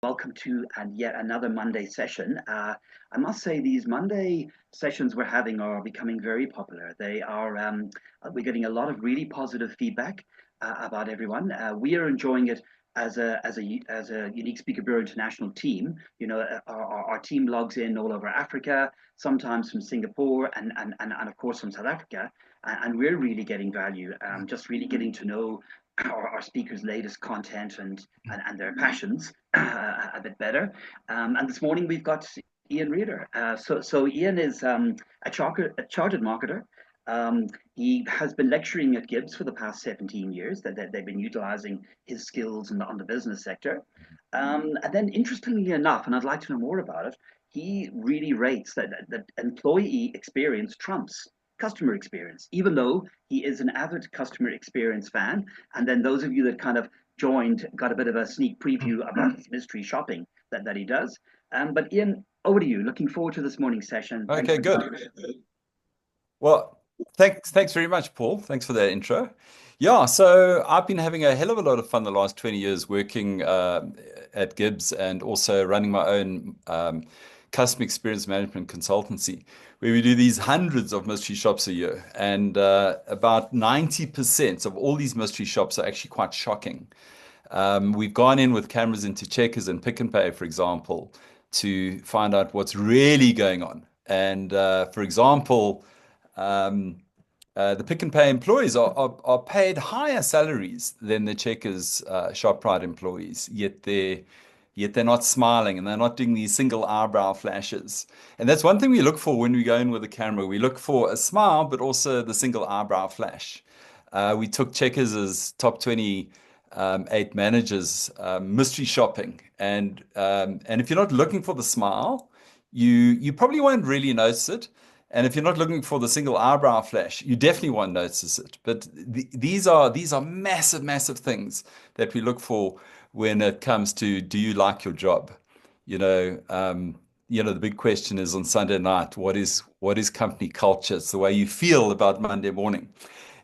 welcome to and yet another Monday session. I must say these Monday sessions we're having are becoming very popular. We're getting a lot of really positive feedback about everyone. We are enjoying it as a Unique Speaker Bureau International team. Our team logs in all over Africa, sometimes from Singapore and of course from South Africa, and we're really getting value. Just really getting to know our speakers' latest content and their passions a bit better. And this morning we've got Ian Rheeder. So Ian is a chartered marketer. He has been lecturing at Gibbs for the past 17 years. That they've been utilizing his skills on the business sector. And then, interestingly enough, and I'd like to know more about it, he really rates that employee experience trumps customer experience, even though he is an avid customer experience fan. And then those of you that kind of joined got a bit of a sneak preview about his mystery shopping that he does. But Ian, over to you. Looking forward to this morning's session. Okay, good. Well, thanks very much, Paul. Thanks for that intro. Yeah, so I've been having a hell of a lot of fun the last 20 years working at Gibbs and also running my own customer experience management consultancy, where we do these hundreds of mystery shops a year. And about 90% of all these mystery shops are actually quite shocking. We've gone in with cameras into Checkers and Pick n Pay, for example, to find out what's really going on. And for example, the Pick n Pay employees are paid higher salaries than the Checkers ShopRite employees, yet they're not smiling and they're not doing these single eyebrow flashes. And that's one thing we look for when we go in with a camera. We look for a smile, but also the single eyebrow flash. We took Checkers' top 28 managers mystery shopping, and if you're not looking for the smile, you probably won't really notice it. And if you're not looking for the single eyebrow flash, you definitely won't notice it. But these are massive, massive things that we look for when it comes to, do you like your job? The big question is on Sunday night, what is company culture? It's the way you feel about Monday morning.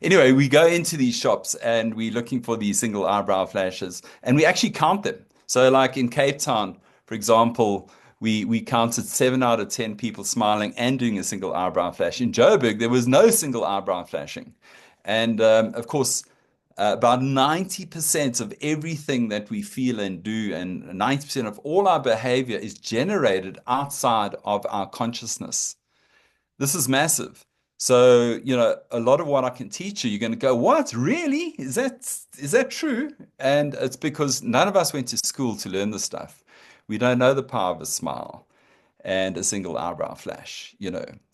Anyway, we go into these shops and we're looking for these single eyebrow flashes, and we actually count them. So like in Cape Town, for example, we counted 7 out of 10 people smiling and doing a single eyebrow flash. In Joburg, there was no single eyebrow flashing. And of course, about 90% of everything that we feel and do, and 90% of all our behavior is generated outside of our consciousness. This is massive. So, a lot of what I can teach you, you're going to go, what? Really? Is that true? And it's because none of us went to school to learn this stuff. We don't know the power of a smile and a single eyebrow flash,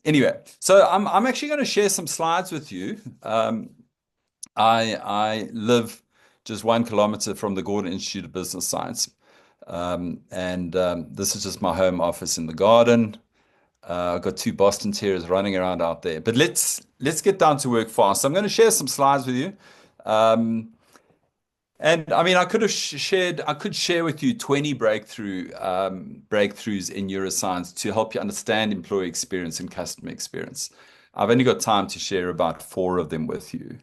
Anyway, so I'm actually going to share some slides with you. I live just 1 kilometer from the Gordon Institute of Business Science. This is just my home office in the garden. I've got 2 Boston Terriers running around out there. But let's get down to work fast. So I'm going to share some slides with you. And I mean, I could share with you 20 breakthroughs in neuroscience to help you understand employee experience and customer experience. I've only got time to share about 4 of them with you.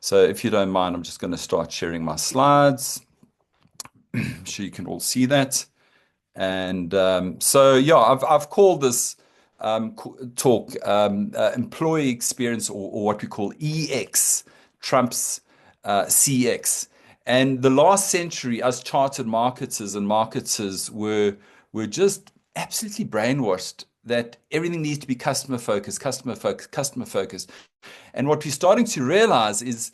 So if you don't mind, I'm just going to start sharing my slides. I'm sure you can all see that. And so yeah, I've called this talk employee experience, or what we call EX trumps CX. And the last century, us chartered marketers and marketers were just absolutely brainwashed that everything needs to be customer focused, customer focused, customer focused. And what we're starting to realize is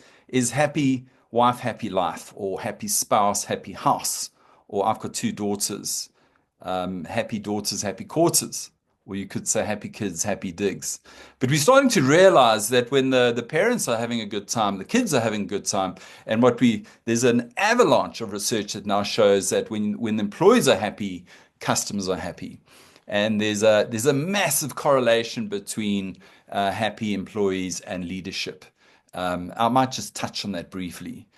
happy wife, happy life, or happy spouse, happy house. Or I've got 2 daughters, happy daughters, happy quarters. Or you could say happy kids, happy digs. But we're starting to realize that when the parents are having a good time, the kids are having a good time. And there's an avalanche of research that now shows that when employees are happy, customers are happy. And there's a massive correlation between happy employees and leadership. I might just touch on that briefly.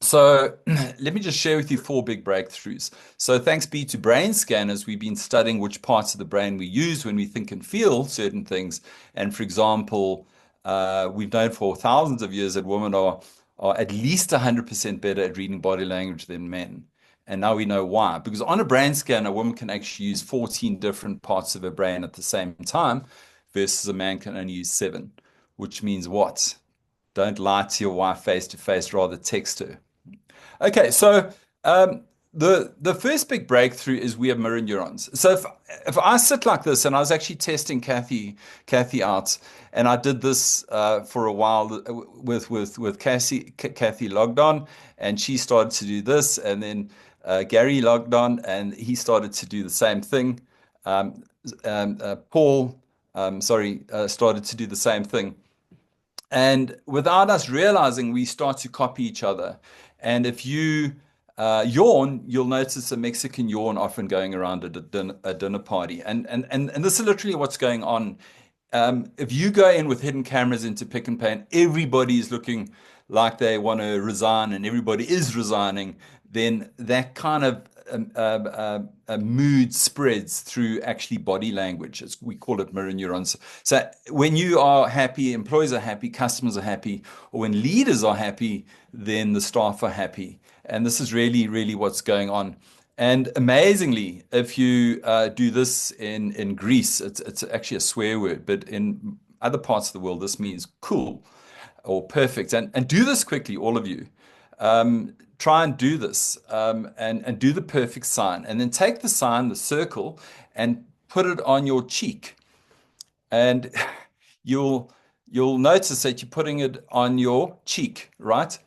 So let me just share with you 4 big breakthroughs. So thanks be to brain scanners, we've been studying which parts of the brain we use when we think and feel certain things. And for example, we've known for thousands of years that women are at least 100% better at reading body language than men. And now we know why. Because on a brain scan, a woman can actually use 14 different parts of her brain at the same time versus a man can only use 7, which means what? Don't lie to your wife face to face, rather text her. Okay, so um, the first big breakthrough is we have mirror neurons. So if I sit like this, and I was actually testing Kathy out, and I did this for a while with Kathy logged on, and she started to do this, and then Gary logged on, and he started to do the same thing. Um, Paul, started to do the same thing. And without us realizing, we start to copy each other. And if you yawn, you'll notice a Mexican yawn often going around at a dinner party. And this is literally what's going on. If you go in with hidden cameras into Pick and Pay, and everybody is looking like they want to resign and everybody is resigning, then that kind of mood spreads through actually body language. We call it mirror neurons. So when you are happy, employees are happy, customers are happy, or when leaders are happy, then the staff are happy. And this is really, really what's going on. And amazingly, if you do this in Greece, it's actually a swear word, but in other parts of the world, this means cool or perfect. And do this quickly, all of you. Try and do this and do the perfect sign. And then take the sign, the circle, and put it on your cheek. And you'll notice that you're putting it on your cheek, right?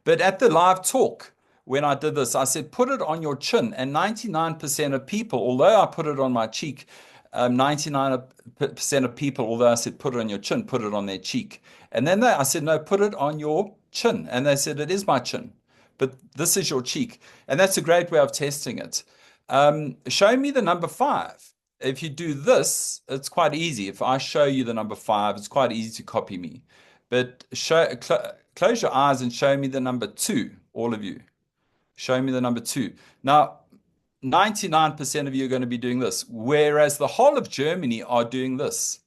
But at the live talk, when I did this, I said, put it on your chin. And 99% of people, although I put it on my cheek, 99% of people, although I said, put it on your chin, put it on their cheek. And then I said, no, put it on your chin. And they said, it is my chin, but this is your cheek. And that's a great way of testing it. Show me the number 5. If you do this, it's quite easy. If I show you the number 5, it's quite easy to copy me. But close your eyes and show me the number 2, all of you. Show me the number 2. Now, 99% of you are going to be doing this, whereas the whole of Germany are doing this.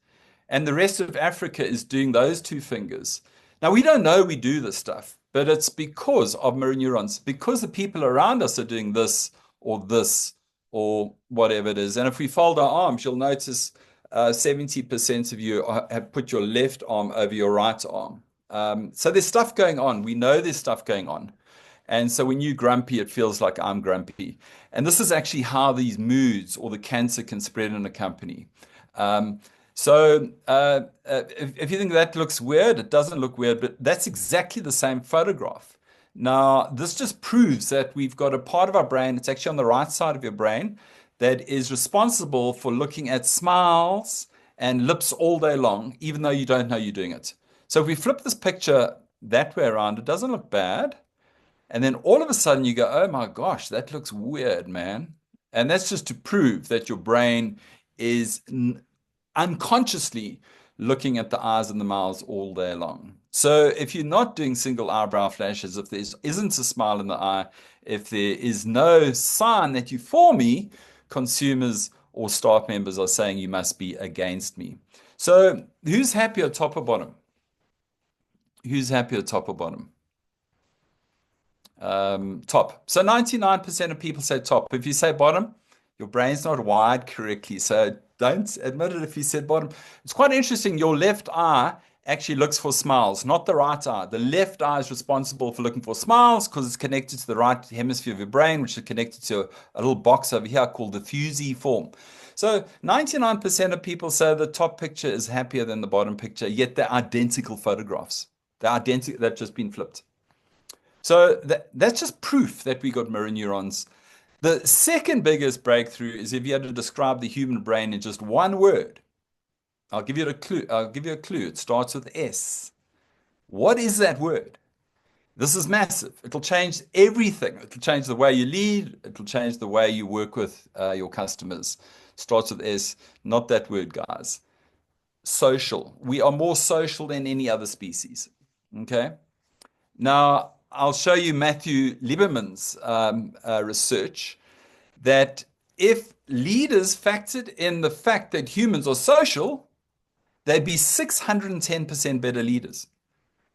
And the rest of Africa is doing those 2 fingers. Now, we don't know we do this stuff, but it's because of mirror neurons, because the people around us are doing this or whatever it is. And if we fold our arms, you'll notice 70% of you have put your left arm over your right arm. So there's stuff going on. We know there's stuff going on. And so when you're grumpy, it feels like I'm grumpy. And this is actually how these moods or the cancer can spread in a company. If you think that looks weird, it doesn't look weird, but that's exactly the same photograph. Now, this just proves that we've got a part of our brain, it's actually on the right side of your brain, that is responsible for looking at smiles and lips all day long, even though you don't know you're doing it. So if we flip this picture that way around, it doesn't look bad. And then all of a sudden you go, oh my gosh, that looks weird, man. And that's just to prove that your brain is unconsciously looking at the eyes and the mouths all day long. So if you're not doing single eyebrow flashes, if there isn't a smile in the eye, if there is no sign that you for me, consumers or staff members are saying you must be against me. So who's happier, top or bottom? Who's happier, top or bottom? Top. So 99% of people say top. If you say bottom, your brain's not wired correctly. So don't admit it if you said bottom. It's quite interesting. Your left eye actually looks for smiles, not the right eye. The left eye is responsible for looking for smiles because it's connected to the right hemisphere of your brain, which is connected to a little box over here called the fusiform. So 99% of people say the top picture is happier than the bottom picture, yet they're identical photographs. They're identical. They've just been flipped. So that's just proof that we got mirror neurons. The second biggest breakthrough is if you had to describe the human brain in just one word. I'll give you a clue. It starts with S. What is that word? This is massive. It'll change everything. It'll change the way you lead. It'll change the way you work with your customers. Starts with S. Not that word, guys. Social. We are more social than any other species. Okay? Now, I'll show you Matthew Lieberman's research that if leaders factored in the fact that humans are social, they'd be 610% better leaders.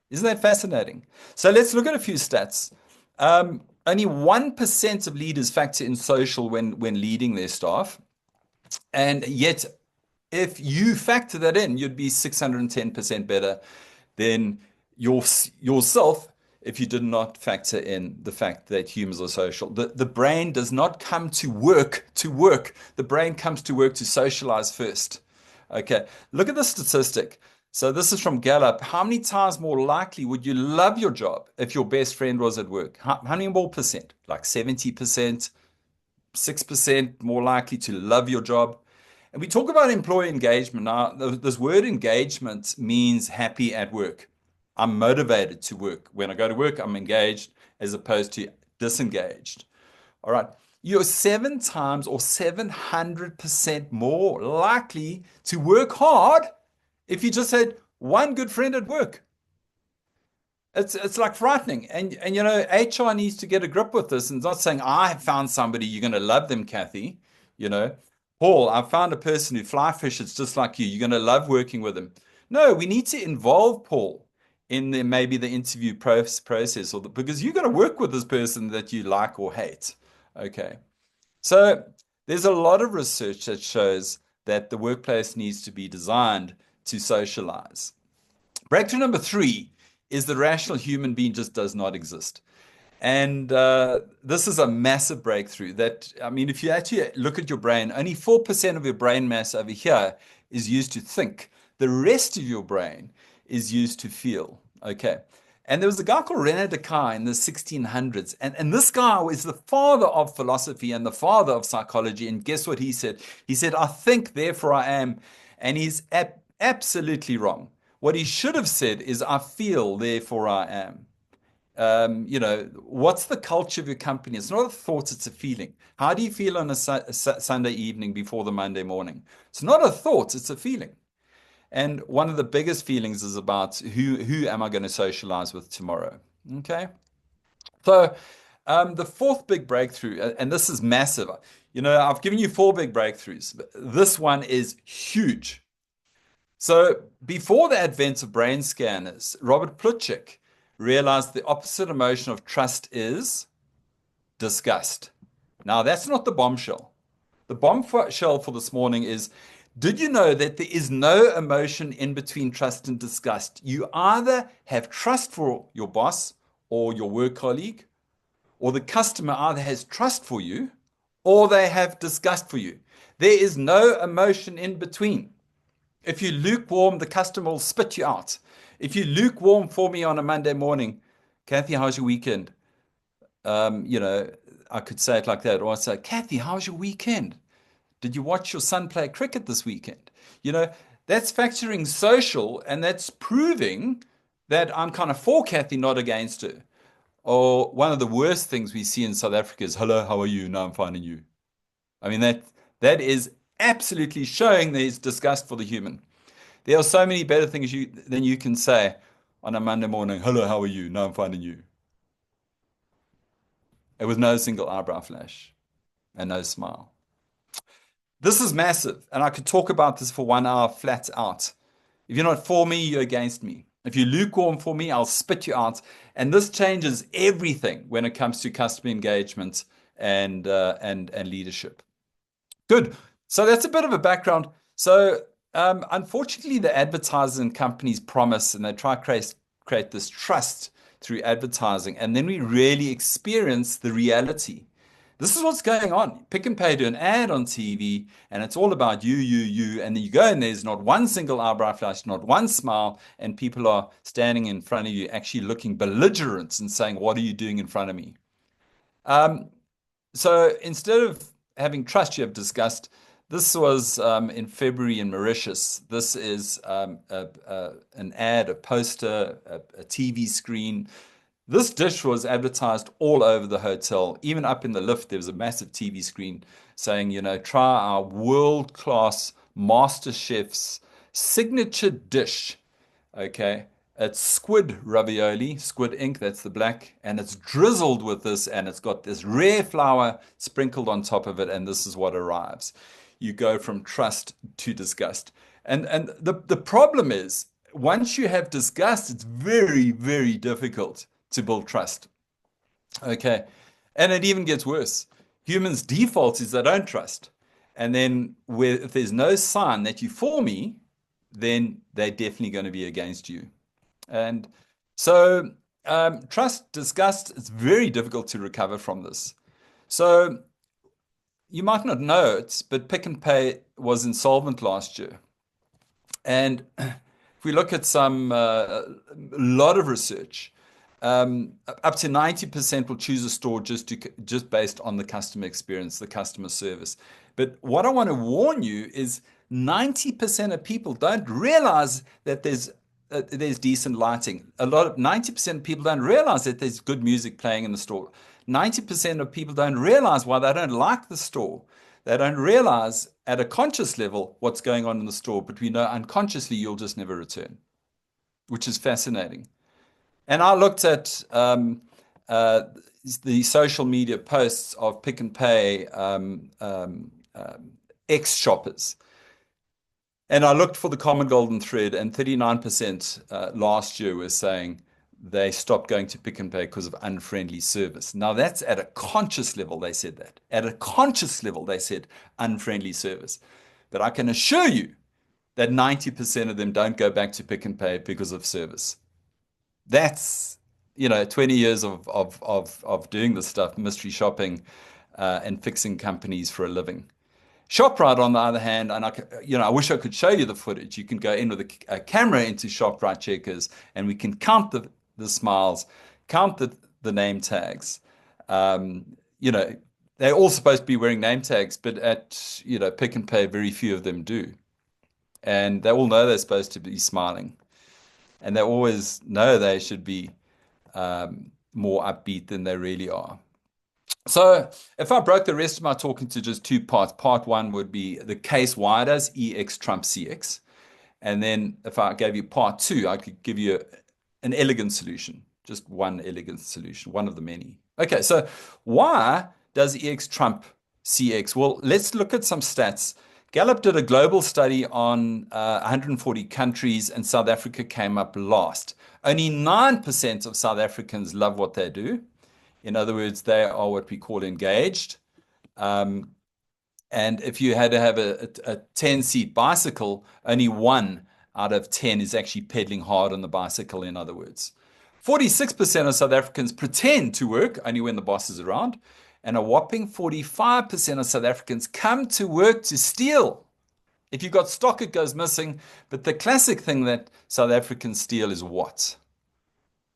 Isn't that fascinating? So let's look at a few stats. only 1% of leaders factor in social when leading their staff. And yet, if you factor that in, you'd be 610% better than yourself if you did not factor in the fact that humans are social. The brain does not come to work to work. The brain comes to work to socialize first. Okay, look at the statistic. So this is from Gallup. How many times more likely would you love your job if your best friend was at work? How many more percent? Like 70%, 6% more likely to love your job. And we talk about employee engagement. Now, this word engagement means happy at work. I'm motivated to work. When I go to work, I'm engaged as opposed to disengaged. All right. You're 7 times or 700% more likely to work hard if you just had one good friend at work. It's like frightening. And you know, HR needs to get a grip with this and not saying, I have found somebody, you're going to love them, Kathy. You know, Paul, I found a person who fly fishes just like you. You're going to love working with them. No, we need to involve Paul in maybe the interview process because you're going to work with this person that you like or hate. Okay. So there's a lot of research that shows that the workplace needs to be designed to socialize. Breakthrough number 3 is the rational human being just does not exist. And this is a massive breakthrough that, I mean, if you actually look at your brain, only 4% of your brain mass over here is used to think. The rest of your brain is used to feel. Okay. And there was a guy called Rene Descartes in the 1600s. And this guy is the father of philosophy and the father of psychology. And guess what he said? He said, I think, therefore I am. And he's absolutely wrong. What he should have said is, I feel, therefore I am. You know, what's the culture of your company? It's not a thought, it's a feeling. How do you feel on a Sunday evening before the Monday morning? It's not a thought, it's a feeling. And one of the biggest feelings is about who am I going to socialize with tomorrow? Okay. So the fourth big breakthrough, and this is massive. You know, I've given you 4 big breakthroughs, but this one is huge. So before the advent of brain scanners, Robert Plutchik realized the opposite emotion of trust is disgust. Now, that's not the bombshell. The bombshell for this morning is, did you know that there is no emotion in between trust and disgust? You either have trust for your boss or your work colleague, or the customer either has trust for you or they have disgust for you. There is no emotion in between. If you're lukewarm, the customer will spit you out. If you're lukewarm for me on a Monday morning, Kathy, how's your weekend? You know, I could say it like that. Or I'd say, Kathy, how's your weekend? Did you watch your son play cricket this weekend? You know, that's factoring social, and that's proving that I'm kind of for Kathy, not against her. Or one of the worst things we see in South Africa is, hello, how are you? No, I'm fine, and you. I mean, that is absolutely showing there's disgust for the human. There are so many better things than you can say on a Monday morning. Hello, how are you? No, I'm fine, and you. It was no single eyebrow flash and no smile. This is massive, and I could talk about this for 1 hour flat out. If you're not for me, you're against me. If you're lukewarm for me, I'll spit you out. And this changes everything when it comes to customer engagement and leadership. Good. So that's a bit of a background. So unfortunately, the advertisers and companies promise, and they try to create this trust through advertising, and then we really experience the reality. This is what's going on. Pick and Pay do an ad on TV, and it's all about you, and then you go and there's not one single eyebrow flash, not one smile, and people are standing in front of you actually looking belligerent and saying, what are you doing in front of me? So instead of having trust, you have disgust. This was in February in Mauritius. This is an ad, a poster, a TV screen. This dish was advertised all over the hotel. Even up in the lift, there was a massive TV screen saying, you know, try our world-class master chef's signature dish. Okay. It's squid ravioli, squid ink, that's the black, and it's drizzled with this, and it's got this rare flour sprinkled on top of it, and this is what arrives. You go from trust to disgust. And the problem is, once you have disgust, it's very, very difficult to build trust. Okay. And it even gets worse. Humans' default is they don't trust. And then if there's no sign that you're for me, then they're definitely going to be against you. And so trust, disgust, it's very difficult to recover from this. So you might not know it, but Pick n Pay was insolvent last year. And if we look at a lot of research, up to 90% will choose a store just based on the customer experience, the customer service. But what I want to warn you is 90% of people don't realize that there's decent lighting. 90% of people don't realize that there's good music playing in the store. 90% of people don't realize why they don't like the store. They don't realize at a conscious level what's going on in the store, but we know unconsciously you'll just never return, which is fascinating. And I looked at uh, the social media posts of Pick n Pay ex-shoppers. And I looked for the common golden thread, and 39% last year were saying they stopped going to Pick n Pay because of unfriendly service. Now, that's at a conscious level, they said that. At a conscious level, they said unfriendly service. But I can assure you that 90% of them don't go back to Pick n Pay because of service. That's, 20 years of doing this stuff, mystery shopping, and fixing companies for a living. ShopRite, on the other hand, and I wish I could show you the footage. You can go in with a camera into ShopRite checkers, and we can count the smiles, count the name tags. They're all supposed to be wearing name tags, but at Pick n Pay, very few of them do, and they all know they're supposed to be smiling, and they always know they should be more upbeat than they really are. So if I broke the rest of my talk into just two parts, part one would be the case, why does EX trump CX? And then if I gave you part two, I could give you an elegant solution, just one elegant solution, one of the many. Okay, so why does EX trump CX? Well, let's look at some stats. Gallup did a global study on 140 countries, and South Africa came up last. Only 9% of South Africans love what they do. In other words, they are what we call engaged. And if you had to have a 10-seat bicycle, only 1 out of 10 is actually pedaling hard on the bicycle, in other words. 46% of South Africans pretend to work only when the boss is around. And a whopping 45% of South Africans come to work to steal. If you've got stock, it goes missing. But the classic thing that South Africans steal is what?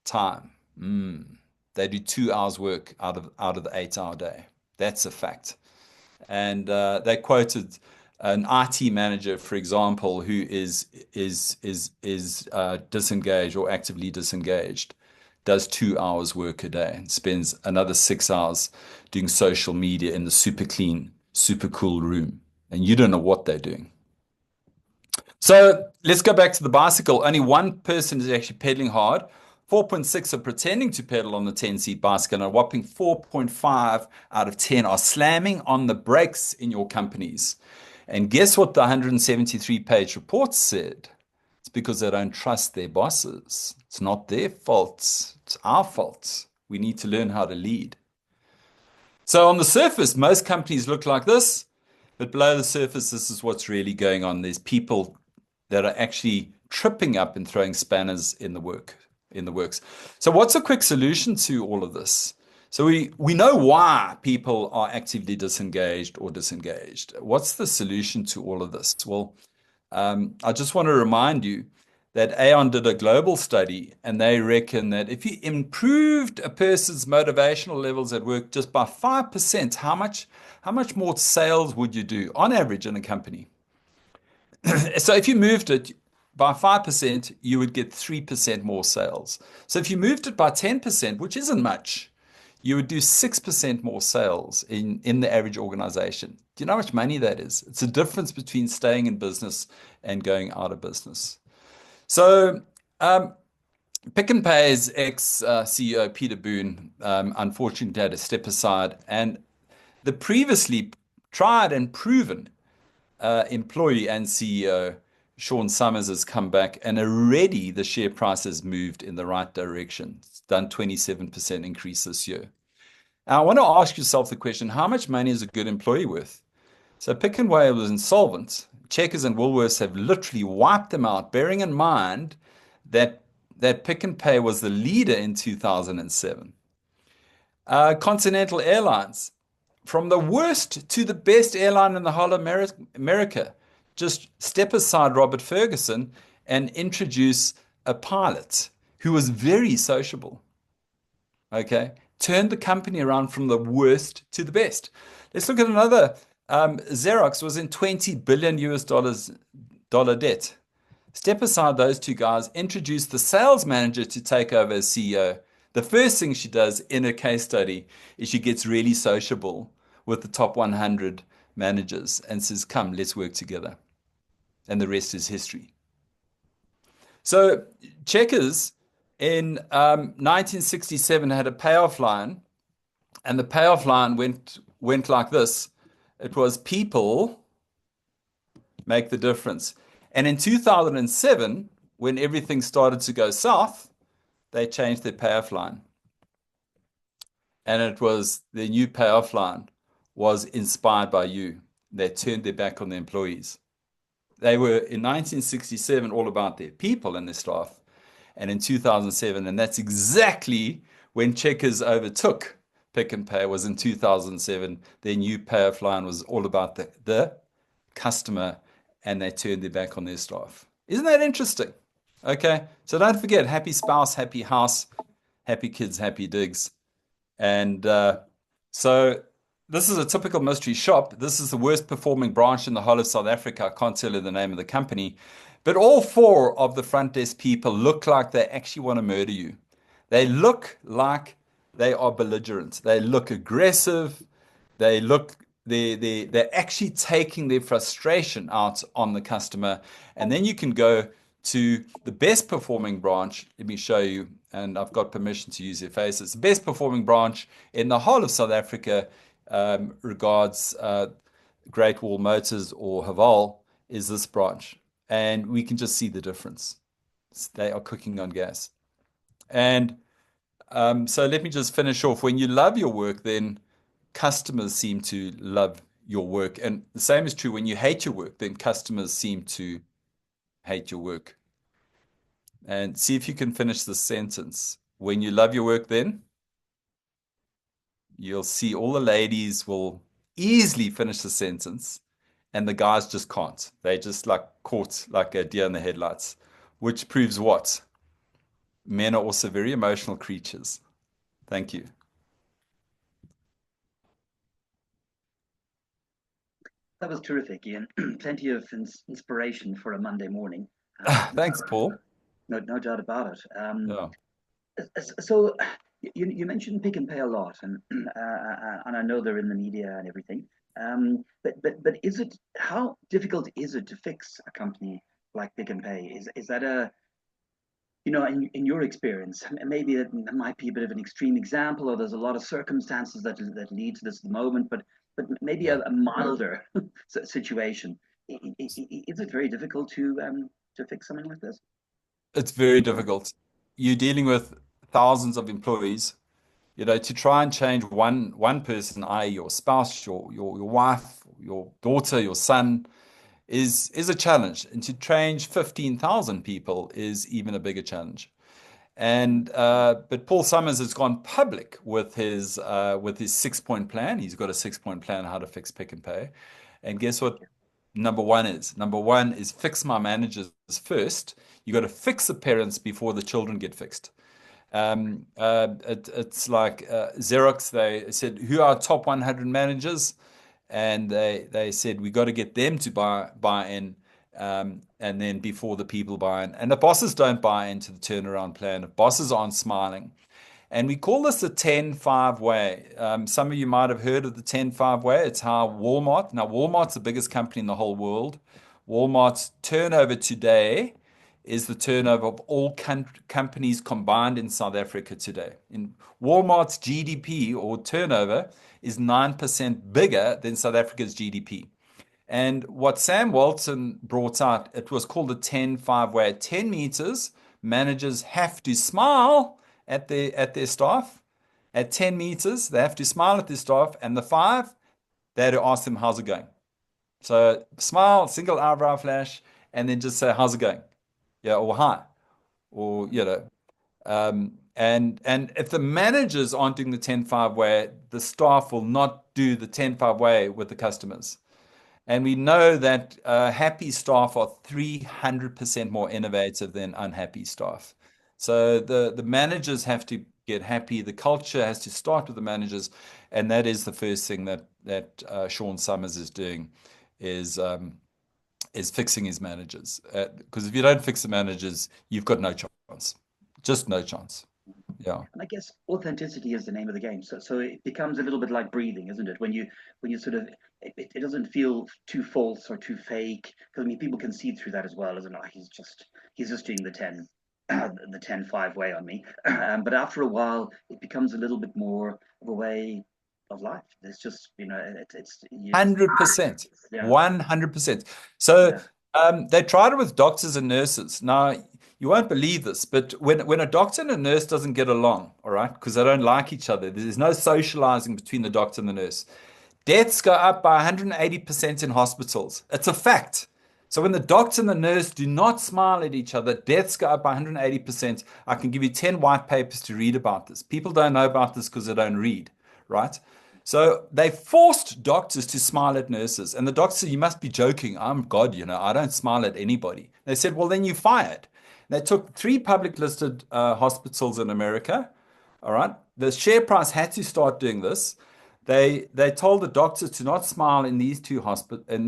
Time. They do 2 hours work out of the 8-hour day. That's a fact. And they quoted an IT manager, for example, who is disengaged or actively disengaged, does 2 hours work a day and spends another 6 hours doing social media in the super clean, super cool room. And you don't know what they're doing. So let's go back to the bicycle. Only one person is actually pedaling hard. 4.6 are pretending to pedal on the 10-seat bicycle, and a whopping 4.5 out of 10 are slamming on the brakes in your companies. And guess what the 173-page report said? It's because they don't trust their bosses. It's not their fault. It's our fault. We need to learn how to lead. So on the surface, most companies look like this, but below the surface, this is what's really going on. There's people that are actually tripping up and throwing spanners in the works. So what's a quick solution to all of this? So we know why people are actively disengaged or disengaged. What's the solution to all of this? Well, I just want to remind you that Aon did a global study, and they reckon that if you improved a person's motivational levels at work just by 5%, how much more sales would you do on average in a company? So if you moved it by 5%, you would get 3% more sales. So if you moved it by 10%, which isn't much, you would do 6% more sales in the average organization. Do you know how much money that is? It's the difference between staying in business and going out of business. So Pick n Pay's ex-CEO, Peter Boone, unfortunately had to step aside, and the previously tried and proven employee and CEO, Sean Summers, has come back, and already the share price has moved in the right direction. It's done 27% increase this year. Now, I want to ask yourself the question, how much money is a good employee worth? So Pick and Pay was insolvent. Checkers and Woolworths have literally wiped them out, bearing in mind that Pick and Pay was the leader in 2007. Continental Airlines, from the worst to the best airline in the whole of America. Just step aside Robert Ferguson and introduce a pilot who was very sociable. Okay, turned the company around from the worst to the best. Let's look at another. Xerox was in 20 billion US dollars dollar debt. Step aside those two guys, introduce the sales manager to take over as CEO. The first thing she does in a case study is she gets really sociable with the top 100 managers and says, come, let's work together. And the rest is history. So Checkers in 1967 had a payoff line, and the payoff line went like this. It was people make the difference. And in 2007, when everything started to go south, they changed their payoff line. And it was the new payoff line was inspired by you. They turned their back on the employees. They were in 1967 all about their people and their staff. And in 2007, and that's exactly when Checkers overtook Pick and Pay, was in 2007. Their new payoff line was all about the customer, and they turned their back on their staff. Isn't that interesting? Okay, so don't forget, happy spouse, happy house, happy kids, happy digs. And so this is a typical mystery shop. This is the worst performing branch in the whole of South Africa. I can't tell you the name of the company. But all four of the front desk people look like they actually want to murder you. They look like they are belligerent. They look aggressive. They look they're actually taking their frustration out on the customer. And then you can go to the best performing branch. Let me show you, and I've got permission to use their faces. The best performing branch in the whole of South Africa regards Great Wall Motors or Haval is this branch. And we can just see the difference. They are cooking on gas. And so let me just finish off. When you love your work, then customers seem to love your work. And the same is true when you hate your work, then customers seem to hate your work. And see if you can finish this sentence. When you love your work, then you'll see all the ladies will easily finish the sentence, and the guys just can't. They just like caught like a deer in the headlights, which proves what? Men are also very emotional creatures. Thank you. That was terrific, Ian. Plenty of inspiration for a Monday morning. Thanks, Paul. No doubt about it. Yeah. So you mentioned Pick and Pay a lot, and I know they're in the media and everything. But is it how difficult is it to fix a company like Pick and Pay? Is that a in your experience, maybe that might be a bit of an extreme example, or there's a lot of circumstances that lead to this at the moment, but maybe Yeah. a milder situation. Is it very difficult to fix something like this? It's very difficult. You're dealing with thousands of employees, to try and change one person, i.e. your spouse, your wife, your daughter, your son, is a challenge. And to change 15,000 people is even a bigger challenge. And but Paul Summers has gone public with his 6-point plan. He's got a 6-point plan on how to fix Pick and Pay. And guess what? Number one is fix my managers first. You got to fix the parents before the children get fixed. It's like Xerox. They said, who are our top 100 managers? And they said, we got to get them to buy in, and then before the people buy in. And the bosses don't buy into the turnaround plan. If bosses aren't smiling. And we call this the 10-5 way. Some of you might have heard of the 10-5 way. It's how now Walmart's the biggest company in the whole world. Walmart's turnover today is the turnover of all companies combined in South Africa today. In Walmart's GDP or turnover is 9% bigger than South Africa's GDP. And what Sam Walton brought out, it was called the 10-5 way. At 10 meters, managers have to smile at their staff. At 10 meters, they have to smile at their staff, and the 5, they had to ask them, how's it going? So smile, single eyebrow flash, and then just say, how's it going? Yeah, or hi, or and if the managers aren't doing the 10-5 way, the staff will not do the 10-5 way with the customers. And we know that happy staff are 300% more innovative than unhappy staff. So the managers have to get happy. The culture has to start with the managers, and that is the first thing that Sean Summers is doing, is fixing his managers. Because if you don't fix the managers, you've got no chance, just no chance. Yeah. And I guess authenticity is the name of the game. So it becomes a little bit like breathing, isn't it? When you sort of it doesn't feel too false or too fake. Because I mean, people can see through that as well, isn't it? Oh, he's just doing the 10, the 10-5 way on me. But after a while, it becomes a little bit more of a way of life. It's just it's you just 100%. yeah 100%. So yeah they tried it with doctors and nurses. Now, you won't believe this, but when a doctor and a nurse doesn't get along, all right, because they don't like each other, there's no socializing between the doctor and the nurse. Deaths go up by 180% in hospitals. It's a fact. So when the doctor and the nurse do not smile at each other, deaths go up by 180%. I can give you 10 white papers to read about this. People don't know about this because they don't read, right? So they forced doctors to smile at nurses. And the doctor said, you must be joking. I'm God, I don't smile at anybody. They said, well, then you're fired. They took 3 public listed hospitals in America. All right. The share price had to start doing this. They told the doctors to not smile in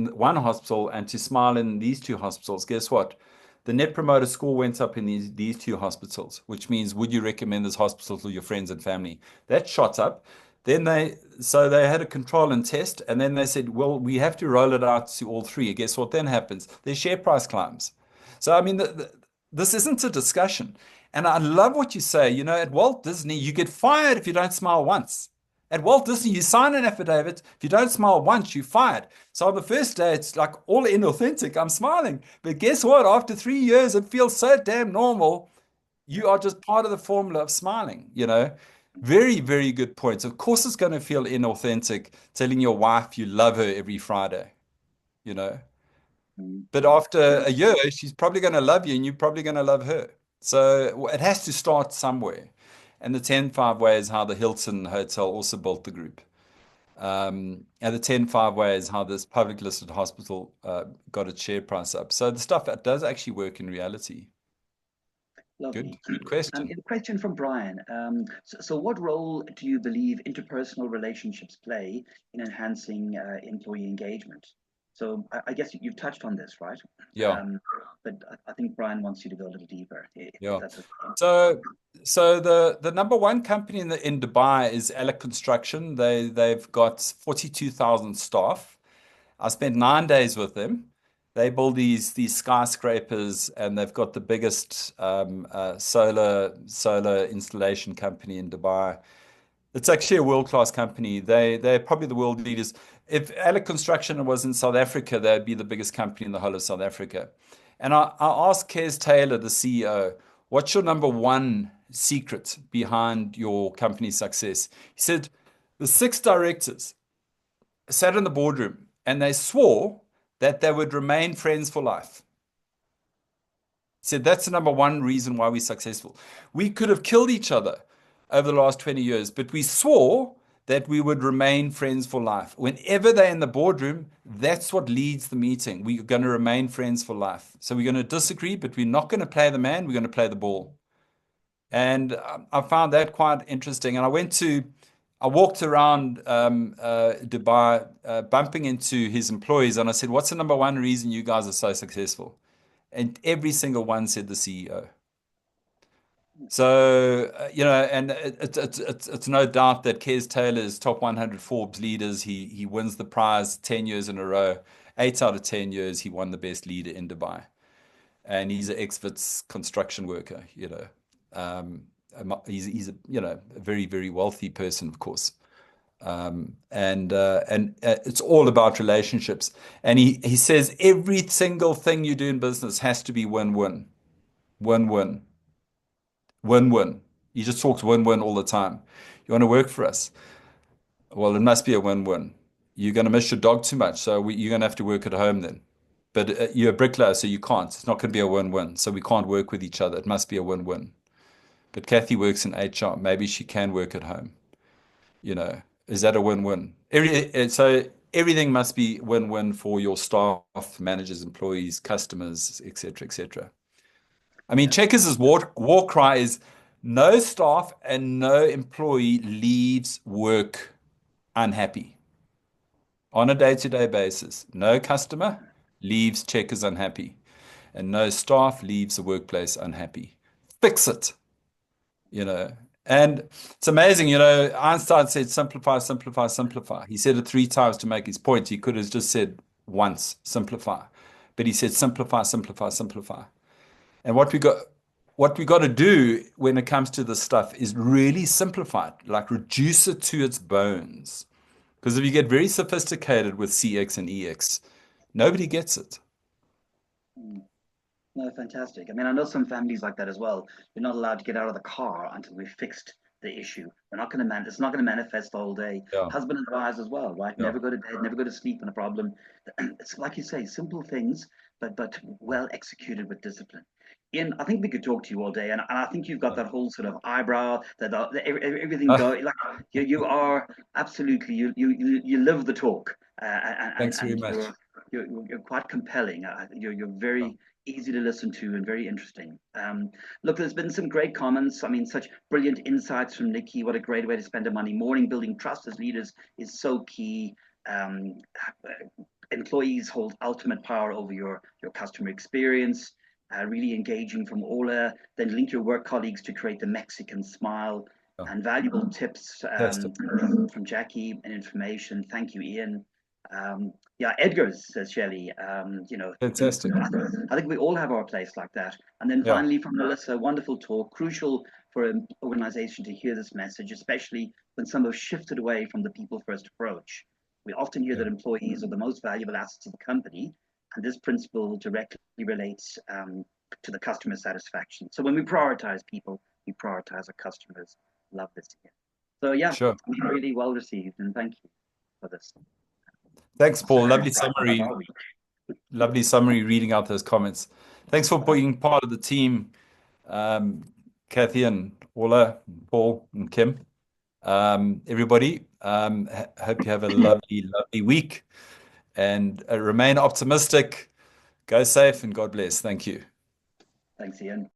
one hospital and to smile in these 2 hospitals. Guess what? The net promoter score went up in these 2 hospitals, which means would you recommend this hospital to your friends and family? That shot up. Then they had a control and test, and then they said, well, we have to roll it out to all 3. Guess what then happens? Their share price climbs. So I mean, this isn't a discussion. And I love what you say. At Walt Disney, you get fired if you don't smile once. At Walt Disney, you sign an affidavit. If you don't smile once, you're fired. So on the first day, it's like all inauthentic. I'm smiling. But guess what? After 3 years, it feels so damn normal. You are just part of the formula of smiling. Very, very good points. Of course, it's going to feel inauthentic telling your wife you love her every Friday, you know. But after a year, she's probably going to love you and you're probably going to love her. So it has to start somewhere. And the 10-5 way is how the Hilton Hotel also built the group. And the 10-5 way is how this public listed hospital got its share price up. So the stuff that does actually work in reality. Lovely. Good question. A question from Brian. So what role do you believe interpersonal relationships play in enhancing employee engagement? So I guess you've touched on this, right? Yeah. But I think Brian wants you to go a little deeper, if Yeah. that's okay. So the number one company in Dubai is Alec Construction. They've got 42,000 staff. I spent 9 days with them. They build these skyscrapers, and they've got the biggest solar installation company in Dubai. It's actually a world-class company. They're probably the world leaders. If Alec Construction was in South Africa, they'd be the biggest company in the whole of South Africa. And I asked Kes Taylor, the CEO, what's your number one secret behind your company's success? He said, the 6 directors sat in the boardroom and they swore that they would remain friends for life. He said, that's the number one reason why we're successful. We could have killed each other over the last 20 years, but we swore that we would remain friends for life. Whenever they're in the boardroom, that's what leads the meeting. We're going to remain friends for life. So we're going to disagree, but we're not going to play the man, we're going to play the ball. And I found that quite interesting. And I walked around Dubai, bumping into his employees, and I said, what's the number one reason you guys are so successful? And every single one said the CEO. So, and it's no doubt that Kes Taylor is top 100 Forbes leaders. He wins the prize 10 years in a row. 8 out of 10 years, he won the best leader in Dubai. And he's an ex-Wits construction worker. He's a very, very wealthy person, of course. And it's all about relationships. And he says every single thing you do in business has to be win-win, win-win, win-win. He just talks win-win all the time. You want to work for us? Well, it must be a win-win. You're going to miss your dog too much, so you're going to have to work at home then. But you're a bricklayer, so you can't. It's not going to be a win-win. So we can't work with each other. It must be a win-win. But Kathy works in HR. Maybe she can work at home. You know, is that a win-win? So everything must be win-win for your staff, managers, employees, customers, etc., etc. I mean, Yeah. Checkers' war cry is no staff and no employee leaves work unhappy on a day-to-day basis. No customer leaves Checkers unhappy, and no staff leaves the workplace unhappy. Fix it, you know. And it's amazing, Einstein said simplify, simplify, simplify. He said it 3 times to make his point. He could have just said once, simplify. But he said simplify, simplify, simplify. And what we got to do when it comes to this stuff is really simplify it, like reduce it to its bones. Because if you get very sophisticated with CX and EX, nobody gets it. Mm. No, fantastic. I mean, I know some families like that as well. You're not allowed to get out of the car until we've fixed the issue. We're not going to it's not going to manifest the whole day. Yeah, Husband and wives as well, right? yeah. Never go to bed, never go to sleep on a problem. It's like you say, simple things, but well executed with discipline. Ian, I think we could talk to you all day, and I think you've got that whole sort of eyebrow, everything going. Like you are absolutely you live the talk, Thanks very and much. you're quite compelling. You're very easy to listen to and very interesting. Look, there's been some great comments. I mean, such brilliant insights from Nikki. What a great way to spend a Monday morning. Building trust as leaders is so key. Um, Employees hold ultimate power over your customer experience. Really engaging from Ola. Then link your work colleagues to create the Mexican smile. Yeah, And valuable tips fantastic. from Jackie and information. Thank you, Ian. Yeah, Edgar's, says Shelley. Fantastic. I think we all have our place like that. And then Yeah, finally, from Melissa, wonderful talk. Crucial for an organization to hear this message, especially when some have shifted away from the people first approach. We often hear yeah, that employees are the most valuable assets of the company, and this principle directly relates to the customer satisfaction. So when we prioritize people, we prioritize our customers. Love this here. So yeah, sure. really well received, and thank you for this. Thanks, So Paul. Lovely about summary. our week. Lovely summary reading out those comments. Thanks for being part of the team, um, Kathy and Ola, Paul and Kim. Everybody, hope you have a lovely, lovely week and remain optimistic. Go safe and God bless. Thank you. Thanks, Ian.